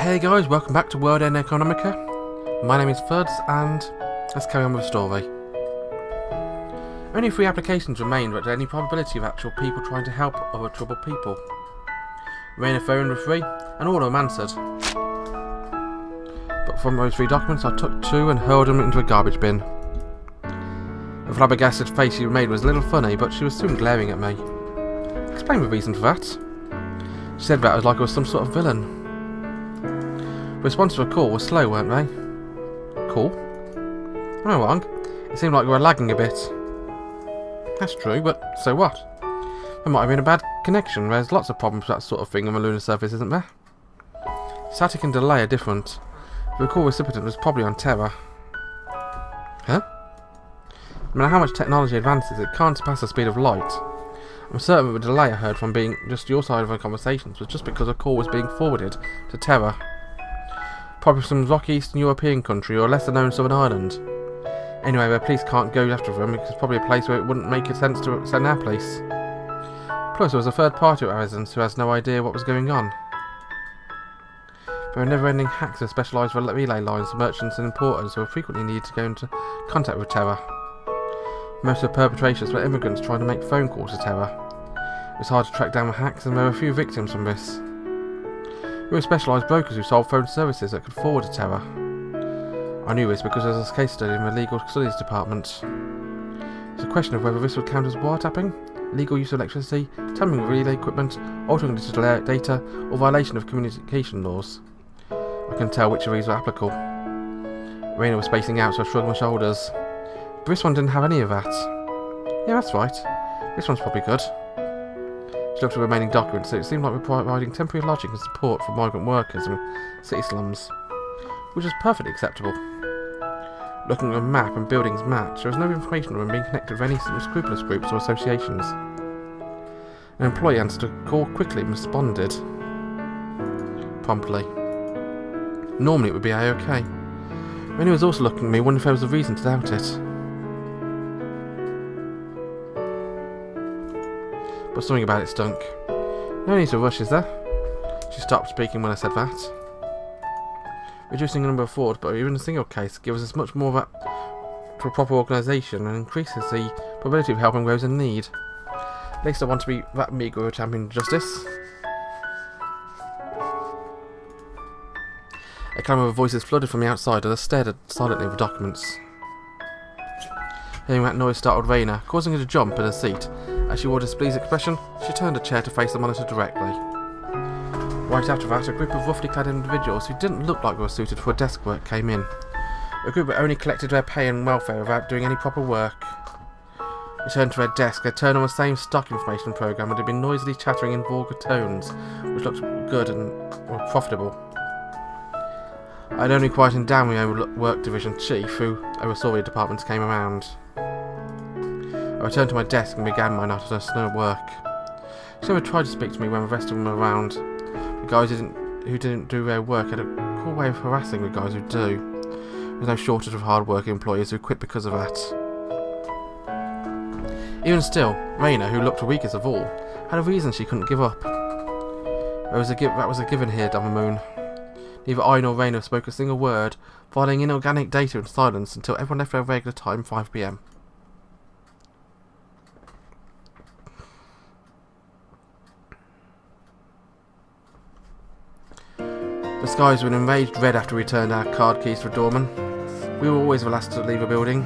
Hey guys, welcome back to World End Economica. My name is Fuds and let's carry on with the story. Only 3 applications remained without any probability of actual people trying to help other troubled people. Raina phoned with 3 and all of them answered. But from those 3 documents I took 2 and hurled them into a garbage bin. The flabbergasted face she made was a little funny, but she was soon glaring at me. Explain the reason for that. She said that as like I was some sort of villain. The response to the call was slow, weren't they? Call? I'm not wrong. It seemed like we were lagging a bit. That's true, but so what? There might have been a bad connection. There's lots of problems with that sort of thing on the lunar surface, isn't there? Static and delay are different. The call recipient was probably on Terra. Huh? No matter how much technology advances, it can't surpass the speed of light. I'm certain that the delay I heard from being just your side of the conversations was just because a call was being forwarded to Terra. Probably some rocky Eastern European country or a lesser known southern island. Anyway, the police can't go after them because it's probably a place where it wouldn't make sense to send our police. Plus there was a third party at our residence who has no idea what was going on. There are never-ending hacks of specialised relay lines for merchants and importers who are frequently need to go into contact with Terra. Most of the perpetrators were immigrants trying to make phone calls to Terra. It was hard to track down the hacks and there were a few victims from this. We were specialised brokers who sold phone services that could forward to Terra. I knew this because there was a case study in the Legal Studies Department. It was a question of whether this would count as wiretapping, illegal use of electricity, tampering with relay equipment, altering digital data, or violation of communication laws. I couldn't tell which of these were applicable. Raina was spacing out, so I shrugged my shoulders. But this one didn't have any of that. Yeah, that's right. This one's probably good. She looked at the remaining documents, so it seemed like we were providing temporary lodging and support for migrant workers in city slums, which was perfectly acceptable. Looking at the map and buildings match, there was no information on them being connected with any unscrupulous groups or associations. An employee answered a call quickly and responded promptly. Normally it would be A-OK. Raina was also looking at me, wondering if there was a reason to doubt it. But something about it stunk. No need to rush, is there? She stopped speaking when I said that. Reducing the number of frauds, but even a single case, gives us much more of that to a proper organisation and increases the probability of helping those in need. At least I want to be that meagre of a champion of justice. A clamour of voices flooded from the outside as I stared silently at the documents. Hearing that noise startled Raina, causing her to jump in her seat. As she wore a displeased expression, she turned a chair to face the monitor directly. Right after that, a group of roughly clad individuals who didn't look like they were suited for desk work came in. A group that only collected their pay and welfare without doing any proper work. Returned to their desk, they turned on the same stock information program and had been noisily chattering in vulgar tones, which looked good and were profitable. I had only quietened down my own work division chief, who oversaw the departments came around. I returned to my desk and began my monotonous work. She never tried to speak to me when the rest of them were around. The guys who didn't do their work had a cool way of harassing the guys who do. There was no shortage of hard-working employees who quit because of that. Even still, Raina, who looked the weakest of all, had a reason she couldn't give up. That was a given here, down the moon. Neither I nor Raina spoke a single word, filing inorganic data in silence until everyone left their regular time, 5 PM. The skies were an enraged red after we returned our card keys for doorman. We were always the last to leave a building.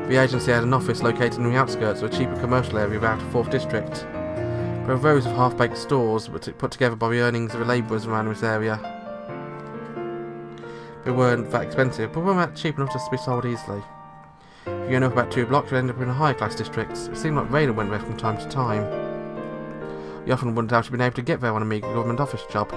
The agency had an office located in the outskirts of a cheaper commercial area of our 4th district. There were rows of half-baked stores put together by the earnings of the labourers around this area. They weren't that expensive, but weren't that cheap enough to be sold easily. If you go up about 2 blocks, you'd end up in a higher class district. It seemed like Raina went there from time to time. You often wondered how she'd been able to get there on a meagre government office job.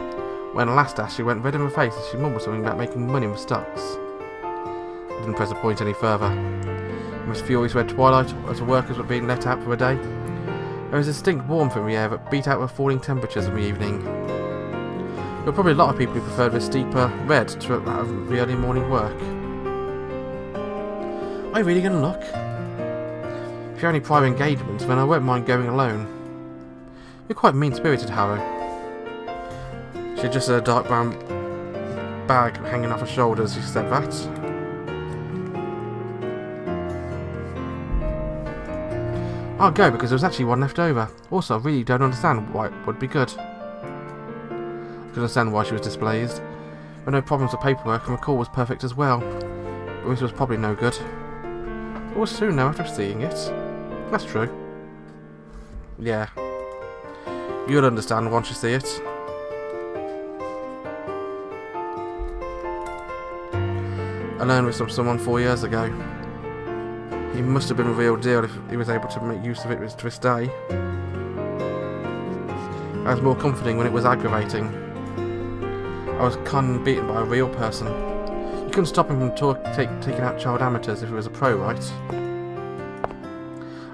When I last asked, she went red in the face as she mumbled something about making money with stocks. I didn't press the point any further. In this furious red twilight, as the workers were being let out for the day, there was a distinct warmth in the air that beat out the falling temperatures in the evening. There were probably a lot of people who preferred this deeper red to that of the early morning work. Are you really going to look? If you have any private engagements, then I won't mind going alone. You're quite mean-spirited, Haru. She adjusted her dark brown bag hanging off her shoulders. She said that. I'll go because there was actually one left over. Also, I really don't understand why it would be good. I could understand why she was displeased. There were no problems with paperwork and the call was perfect as well. But this was probably no good. It was soon now after seeing it. That's true. Yeah. You'll understand once you see it. I learned this from someone 4 years ago. He must have been a real deal if he was able to make use of it to this day. I was more comforting when it was aggravating. I was conned and beaten by a real person. You couldn't stop him from taking out child amateurs if he was a pro, right?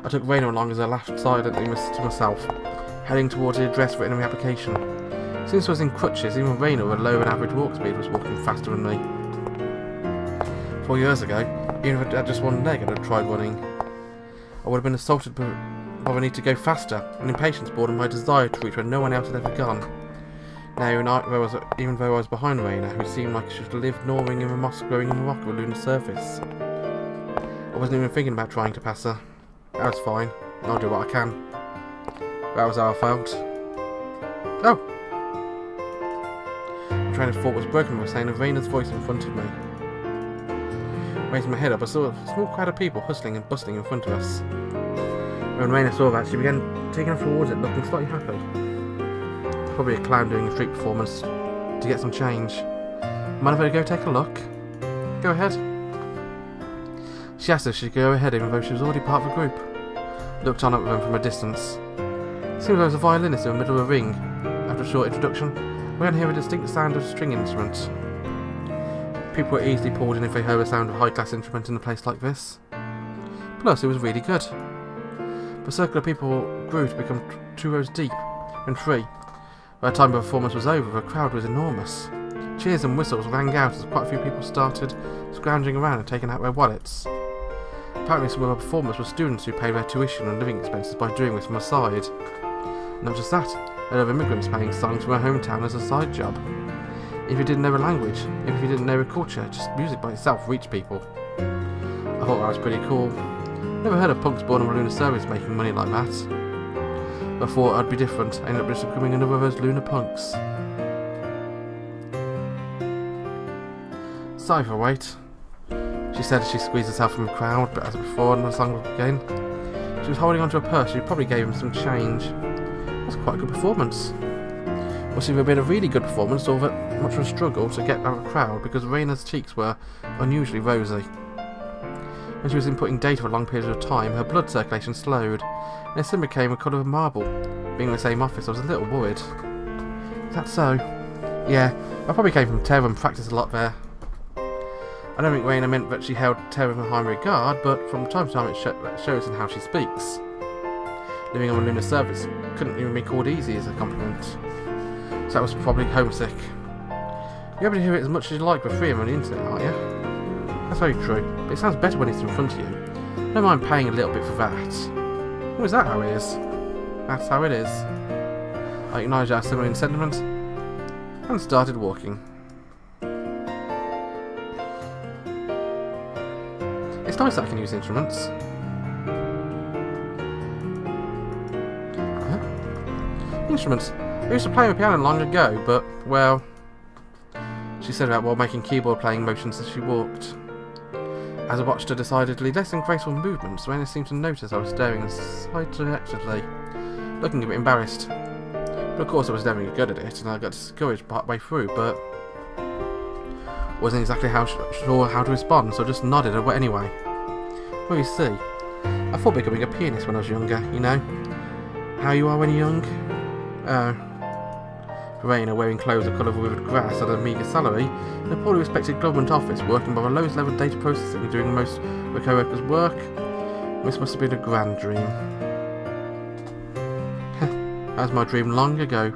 I took Raina along as I laughed silently to myself, heading towards the address written in the application. Since I was in crutches, even Raina with a low and average walk speed was walking faster than me. 4 years ago, even if I had just one leg and had tried running, I would have been assaulted by the need to go faster, and impatience born my desire to reach where no one else had ever gone. Now, even though I was behind Raina, who seemed like she should have lived gnawing in the moss growing in the rock of a lunar surface, I wasn't even thinking about trying to pass her. That was fine. I'll do what I can. That was how I felt. Oh! My train of thought was broken by the sound of Raina's voice in front of me. Raising my head up, I saw a small crowd of people hustling and bustling in front of us. When Raina saw that, she began taking off towards it, looking slightly happy. Probably a clown doing a street performance to get some change. Mind if I go take a look? Go ahead. She asked if she could go ahead even though she was already part of the group. I looked on at them from a distance. It seemed there was a violinist in the middle of a ring. After a short introduction, we could hear a distinct sound of a string instrument. People were easily pulled in if they heard the sound of a high-class instrument in a place like this. Plus, it was really good. The circle of people grew to become 2 rows deep, and 3. By the time the performance was over, the crowd was enormous. Cheers and whistles rang out as quite a few people started scrounging around and taking out their wallets. Apparently some of the performers were students who paid their tuition and living expenses by doing this from the side. Not just that, there were immigrants playing songs from their hometown as a side job. If you didn't know the language, even if you didn't know the culture, just music by itself reached people. I thought that was pretty cool. Never heard of punks born on a lunar surface making money like that. I thought I'd be different. I ended up just becoming another of those lunar punks. Sci-Fi, wait. She said as she squeezed herself from the crowd, but as before and the song began, she was holding onto a purse. She probably gave him some change. That's quite a good performance. It must either been a really good performance or that much of a struggle to get out of the crowd because Raina's cheeks were unusually rosy. When she was inputting data for long periods of time, her blood circulation slowed, and her skin became the colour of marble. Being in the same office, I was a little worried. Is that so? Yeah, I probably came from Terra and practiced a lot there. I don't think Raina meant that she held Terra in high regard, but from time to time it shows in how she speaks. Living on a lunar surface couldn't even be called easy as a compliment. So that was probably homesick. You're able to hear it as much as you like for free on the internet, aren't you? That's very true, but it sounds better when it's in front of you. Don't mind paying a little bit for that. Oh, is that how it is? That's how it is. I acknowledge our similar in sentiment, and started walking. It's nice that I can use instruments. Huh? Instruments. I used to play the piano long ago, but, well... She said that while making keyboard playing motions as she walked. As I watched her decidedly less than graceful movements, Raina seemed to notice I was staring side-directedly, looking a bit embarrassed. But of course I was never good at it, and I got discouraged partway through, but... wasn't exactly sure how to respond, so I just nodded anyway. Well, you see, I thought becoming a pianist when I was younger, you know? How you are when you're young? Raina, wearing clothes of colour of withered grass, had a meagre salary in a poorly respected government office, working by the lowest level of data processing, doing the most of the co-workers' work. This must have been a grand dream. That was my dream long ago.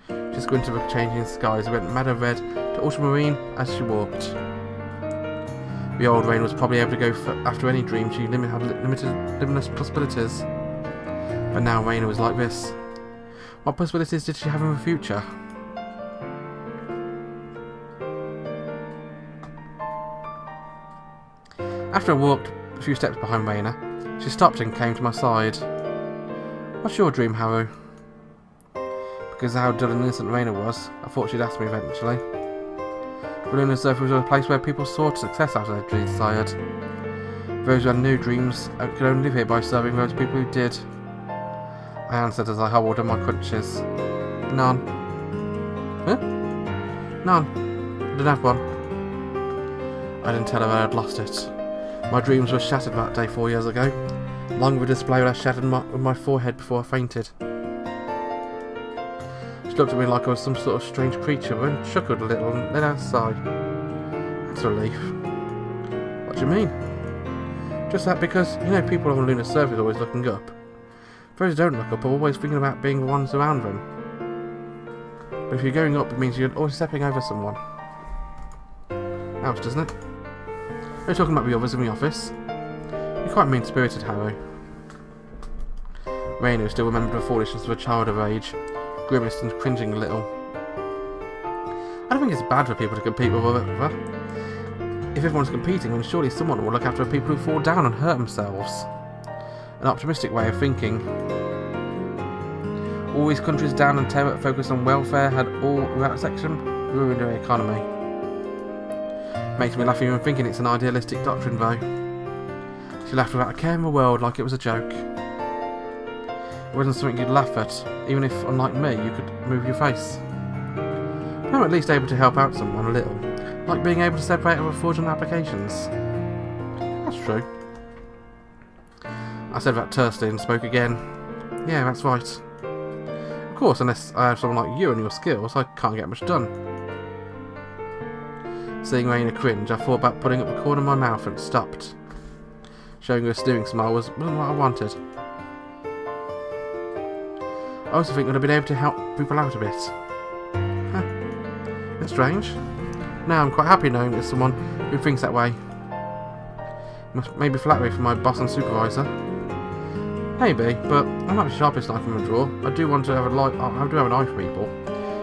She squinted at the changing skies and went madder red to ultramarine as she walked. The old Raina was probably able to go after any dream. She had limitless possibilities. But now Raina was like this. What possibilities did she have in the future? After I walked a few steps behind Raina, she stopped and came to my side. What's your dream, Haru? Because of how dull and innocent Raina was, I thought she'd ask me eventually. The lunar surface was a place where people sought success after they desired. Those who had new dreams could only live here by serving those people who did. I answered as I hobbled on my crutches. None. Huh? None. I didn't have one. I didn't tell her I had lost it. My dreams were shattered that day 4 years ago. Long with a display where I shattered my forehead before I fainted. She looked at me like I was some sort of strange creature and chuckled a little and let out a sigh. That's a relief. What do you mean? Just that because, you know, people on the lunar surface are always looking up. Those who don't look up are always thinking about being the ones around them. But if you're going up, it means you're always stepping over someone. Ouch, doesn't it? We're talking about the others in the office. You're quite mean-spirited, Haru. Raina, who still remembered the foolishness of a child of age, grimaced and cringing a little. I don't think it's bad for people to compete with one another. If everyone's competing, then surely someone will look after the people who fall down and hurt themselves. An optimistic way of thinking. All these countries down and terror that focus on welfare had all, without section, ruined their economy. Makes me laugh even thinking it's an idealistic doctrine, though. She laughed without a care in the world, like it was a joke. It wasn't something you'd laugh at, even if, unlike me, you could move your face. I'm at least able to help out someone a little, like being able to separate other fraudulent applications. That's true. I said that tersely and spoke again. Yeah, that's right. Of course, unless I have someone like you and your skills, I can't get much done. Seeing Raina cringe, I thought about putting up the corner of my mouth and stopped. Showing her a sneering smile wasn't what I wanted. I also think that I've been able to help people out a bit. Huh. It's strange. Now I'm quite happy knowing there's someone who thinks that way. Maybe flattery from my boss and supervisor. Maybe, but I'm not the sharpest knife in the drawer. I do have an eye for people.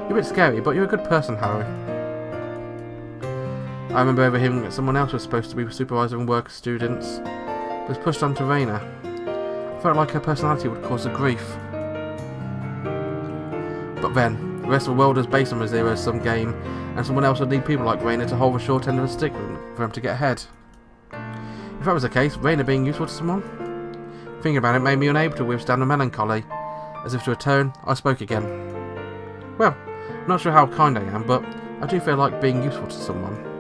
You're a bit scary, but you're a good person, Haru. I remember overhearing that someone else was supposed to be supervising work students, but was pushed onto Raina. I felt like her personality would cause her grief. But then, the rest of the world is based on a zero-sum game, and someone else would need people like Raina to hold the short end of the stick for them to get ahead. If that was the case, Raina being useful to someone? Thinking about it made me unable to withstand the melancholy. As if to atone, I spoke again. Well, I'm not sure how kind I am, but I do feel like being useful to someone.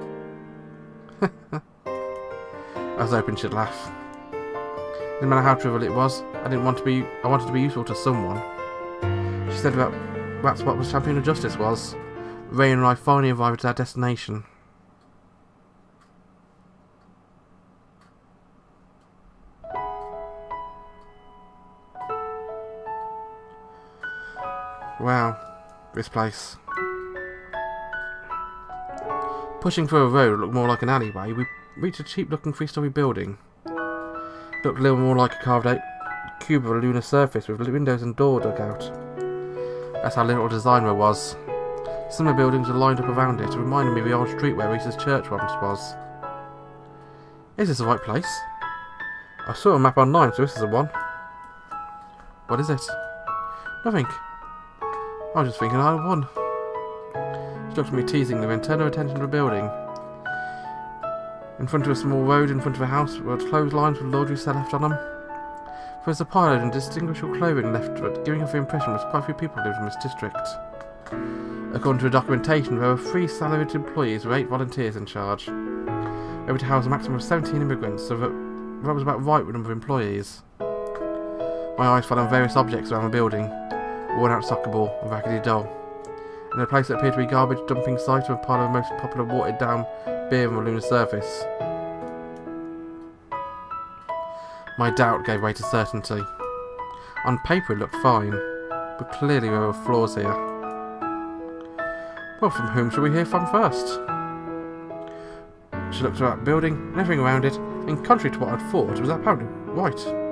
I was hoping she'd laugh. No matter how trivial it was, I wanted to be useful to someone. She said that's what the champion of justice was. Raina and I finally arrived at our destination. Wow, this place. Pushing through a road that looked more like an alleyway, we reached a cheap-looking three-storey building. It looked a little more like a carved-out cube of a lunar surface with windows and door dug out. That's how little design there was. Similar buildings were lined up around it, reminding me of the old street where Reese's church once was. Is this the right place? I saw a map online, so this is the one. What is it? Nothing. I was just thinking I won. She looked at me teasingly, then turned her attention to the building. In front of a small road in front of a house were clotheslines with laundry set left on them. There was a pile of indistinguishable clothing left, but giving off the impression that quite a few people lived in this district. According to the documentation, there were 3 salaried employees with 8 volunteers in charge. They were to house a maximum of 17 immigrants, so that was about right with the number of employees. My eyes fell on various objects around the building. A worn-out soccer ball, a raggedy doll, and a place that appeared to be a garbage dumping site of a pile of the most popular watered-down beer on the lunar surface. My doubt gave way to certainty. On paper it looked fine, but clearly there were flaws here. Well, from whom shall we hear from first? She looked at that building and everything around it, and contrary to what I'd thought, was apparently right.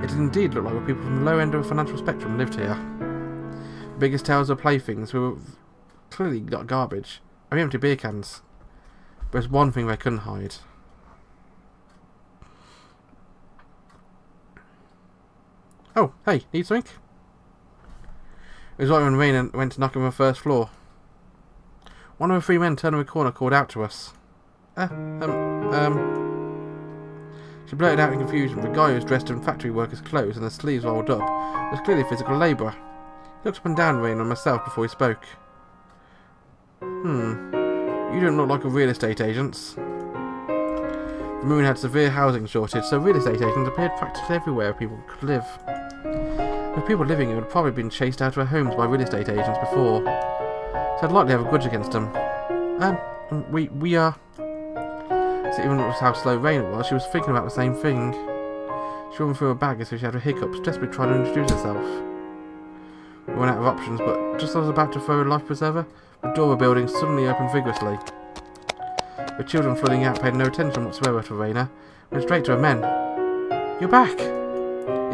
It did indeed look like the people from the low end of the financial spectrum lived here. The biggest tales of playthings were clearly not garbage, and empty beer cans. But there's one thing they couldn't hide. Oh, hey, need something? It was right when Raina went to knock on the first floor. One of the three men turned the corner called out to us. She blurted out in confusion. The guy who was dressed in factory worker's clothes and the sleeves rolled up was clearly a physical labourer. He looked up and down Raina and myself before he spoke. You don't look like a real estate agent. The moon had severe housing shortage, so real estate agents appeared practically everywhere where people could live. The people living here had probably been chased out of their homes by real estate agents before, so I'd likely have a grudge against them. We are... So even with how slow Raina was, she was thinking about the same thing. She ran through her bag as if she had her hiccups, desperately trying to introduce herself. We went out of options, but just as I was about to throw a life preserver, the door of the building suddenly opened vigorously. The children flooding out paid no attention whatsoever to Raina, went straight to her men. You're back!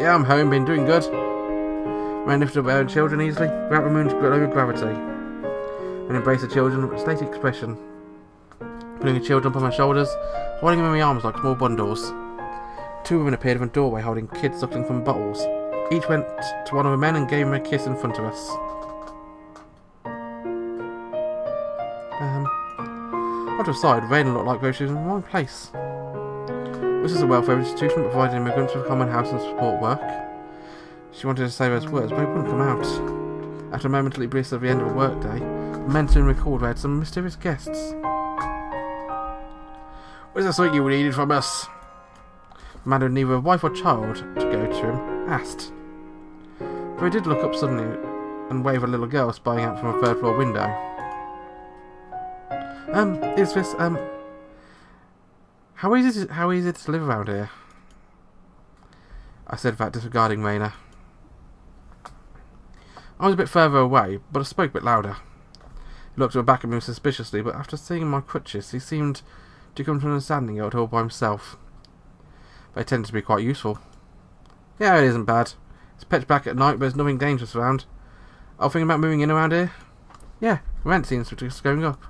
Yeah, I'm home, been doing good. Raina lifted up her own children easily, without the moon's low gravity, and embraced the children with a stately expression. Putting the children up on my shoulders, holding them in my arms like small bundles. Two women appeared in the doorway holding kids suckling from bottles. Each went to one of the men and gave him a kiss in front of us. On to the side, Raina looked like though she was in the wrong place. This is a welfare institution that provided immigrants with common house and support work. She wanted to say those words, but they wouldn't come out. After a momentary bliss at the end of a workday, the men soon recalled they had some mysterious guests. What is that something you needed from us? The man who had neither a wife or child to go to him asked. For he did look up suddenly and wave a little girl spying out from a third floor window. Is this, how easy is it to live around here? I said that, disregarding Raina. I was a bit further away, but I spoke a bit louder. He looked back at me suspiciously, but after seeing my crutches, he seemed to come to an understanding of it all by himself. They tend to be quite useful. Yeah, it isn't bad. It's pitch black at night, but there's nothing dangerous around. I was thinking about moving in around here. Yeah, rent seems to be just going up.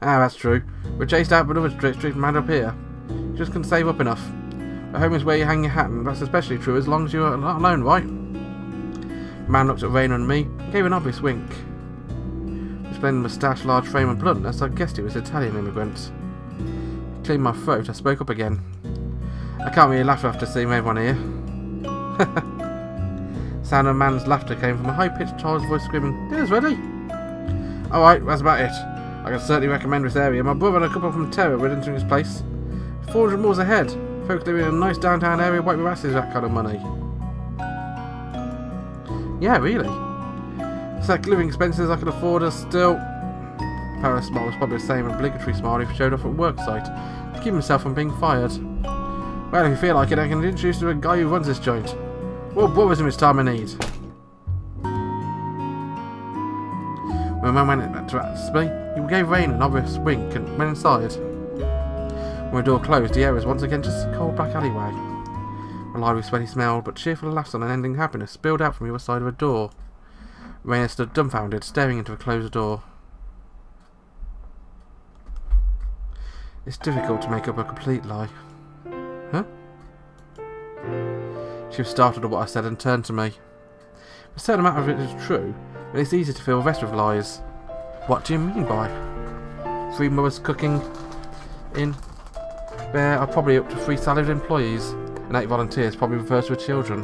Ah, that's true. We're chased out by another street man up here. You just couldn't save up enough. But home is where you hang your hat, and that's especially true as long as you're not alone, right? The man looked at Raina and me, and gave an obvious wink. His splendid moustache, large frame and bluntness, I guessed he was an Italian immigrant. He cleared my throat, I spoke up again. I can't really laugh after seeing everyone here. Sound of a man's laughter came from a high-pitched child's voice screaming, "Dinner's ready!" Alright, that's about it. I can certainly recommend this area. My brother and a couple from Terra were entering this place. 400 miles ahead. Folks living in a nice downtown area wipe their asses that kind of money. Yeah, really. It's like living expenses I can afford are still... Paris' smile was probably the same obligatory smile he showed off at work site to keep himself from being fired. Well, if you feel like it, I can introduce you to a guy who runs this joint. What bothers him his time of need? When the man went to ask me, he gave Raina an obvious wink and went inside. When the door closed, the air was once again just a cold black alleyway. A lively sweaty smell, but cheerful laughs and unending happiness spilled out from the other side of the door. Raina stood dumbfounded, staring into the closed door. It's difficult to make up a complete lie. Huh? She was startled at what I said and turned to me. A certain amount of it is true, but it's easy to fill the rest with lies. What do you mean by? 3 mothers cooking in. There are probably up to 3 salaried employees, and 8 volunteers probably refers to the children.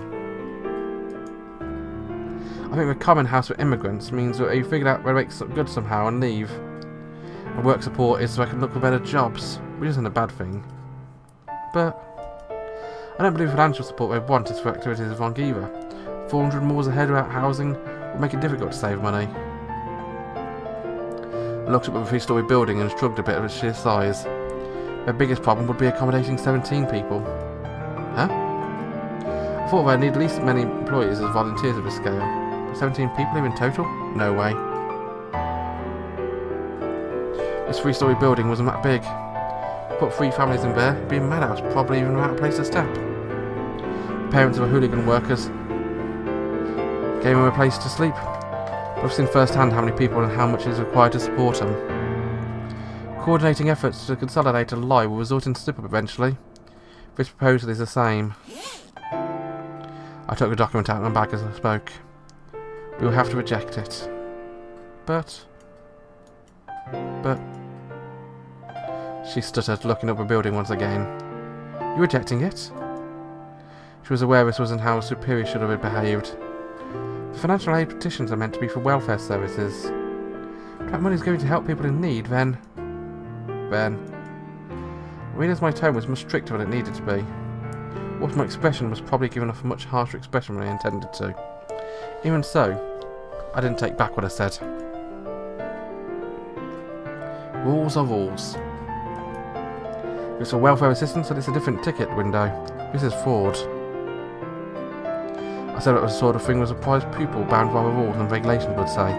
I think the common house for immigrants means that you figured out where to make good somehow and leave. And work support is so I can look for better jobs, which isn't a bad thing. But I don't believe financial support they want is for activities wrong either. 400 miles ahead without housing would make it difficult to save money. I looked up at the 3-story building and shrugged a bit at its sheer size. Their biggest problem would be accommodating 17 people. Huh? I thought they'd need at least as many employees as volunteers of this scale. 17 people in total? No way. This 3-story building wasn't that big. Put 3 families in there, it'd be a madhouse, probably even without a place to step. The parents of the hooligan workers gave them a place to sleep. But I've seen firsthand how many people and how much is required to support them. Coordinating efforts to consolidate a lie will result in slip-up eventually. This proposal is the same. I I took the document out of my bag as I spoke. We will have to reject it. But... She stuttered, looking up a building once again. You rejecting it? She was aware this wasn't how a superior should have behaved. The financial aid petitions are meant to be for welfare services. If that money is going to help people in need, then... I realised my tone was much stricter than it needed to be. Also, my expression was probably given off a much harsher expression than I intended to. Even so, I didn't take back what I said. Rules are rules. It's a welfare assistance and it's a different ticket window. This is fraud. I said it was the sort of thing was a prized pupil bound by the rules and regulations would say.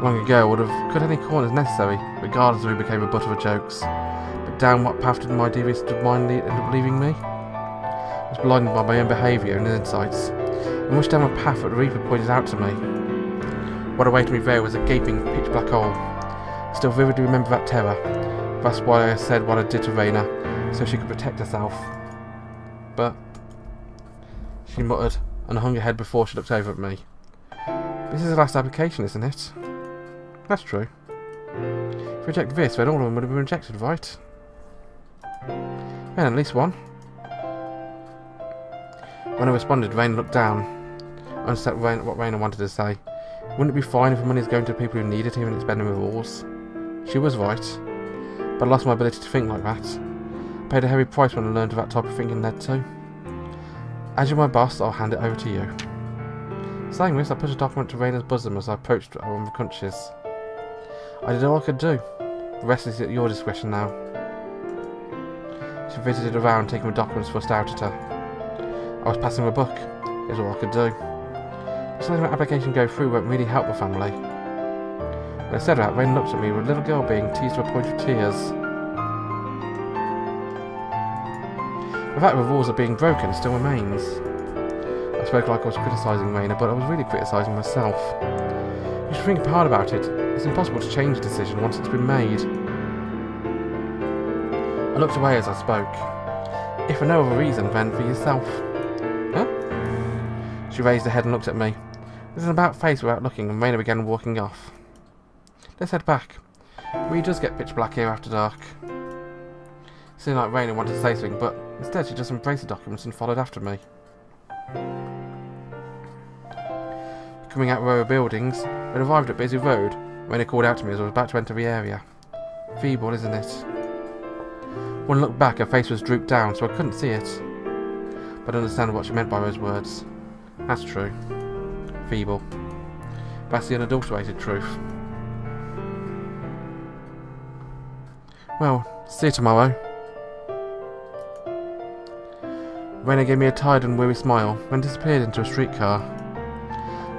Long ago I would have cut any corners necessary, regardless of who became the butt of the jokes. But down what path did my devious mind end up leaving me? I was blinded by my own behaviour and insights, and wished down a path that the Reaper pointed out to me. What awaited me there was a gaping, pitch-black hole. I still vividly remember that terror. That's why I said what I did to Raina, so she could protect herself. But... she muttered, and hung her head before she looked over at me. This is the last application, isn't it? That's true. If we reject this, then all of them would have been rejected, right? Then at least one. When I responded, Raina looked down. I understood what Raina wanted to say. Wouldn't it be fine if the money is going to the people who need it, even if it's bending the rules? She was right. But I lost my ability to think like that. I paid a heavy price when I learned what that type of thinking led to. As you're my boss, I'll hand it over to you. Saying this, I put a document to Raina's bosom as I approached her on the crunches. I did all I could do. The rest is at your discretion now. She visited around, taking the documents thrust out at her. I was passing the book. It was all I could do. Just letting the application go through won't really help the family. When I said that, Raina looked at me with a little girl being teased to a point of tears. The fact that the rules are being broken still remains. I spoke like I was criticising Raina, but I was really criticising myself. You should think hard about it. It's impossible to change a decision once it's been made. I looked away as I spoke. If for no other reason, then for yourself. Huh? She raised her head and looked at me. With an about face without looking, and Raina began walking off. Let's head back. It really does get pitch black here after dark. It seemed like Raina wanted to say something, but instead she just embraced the documents and followed after me. Coming out of row of buildings, we arrived at Busy Road. Raina called out to me as I was about to enter the area. Feeble, isn't it? When I looked back, her face was drooped down, so I couldn't see it. But I understand what she meant by those words. That's true. Feeble. That's the unadulterated truth. Well, see you tomorrow. Raina gave me a tired and weary smile, then disappeared into a streetcar.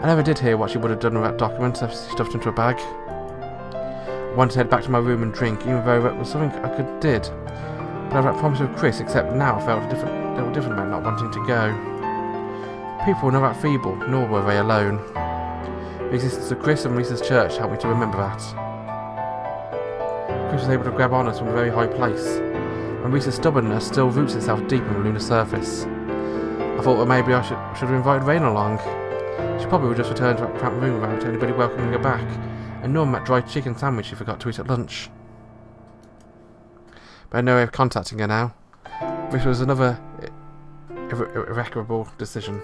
I never did hear what she would have done with that document if she stuffed into a bag. I wanted to head back to my room and drink, even though it was something I did. But I had that promise with Chris, except now I felt a little different about not wanting to go. People were not that feeble, nor were they alone. The existence of Chris and Lisa's church helped me to remember that. Chris was able to grab on us from a very high place, and Lisa's stubbornness still roots itself deep in the lunar surface. I thought that maybe I should have invited Raina along. She probably would just return to that cramped room without anybody welcoming her back, and nor that dry chicken sandwich she forgot to eat at lunch. But I had no way of contacting her now. This was another irreparable decision.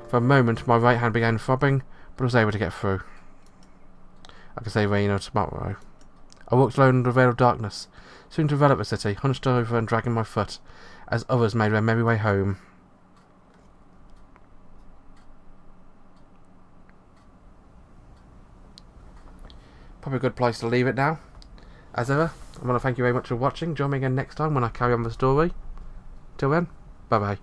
For a moment, my right hand began throbbing, but I was able to get through. I could say Raina tomorrow. I walked alone under a veil of darkness, soon to envelop the city, hunched over and dragging my foot, as others made their merry way home. Probably a good place to leave it now. As ever, I want to thank you very much for watching. Join me again next time when I carry on the story. Till then, bye bye.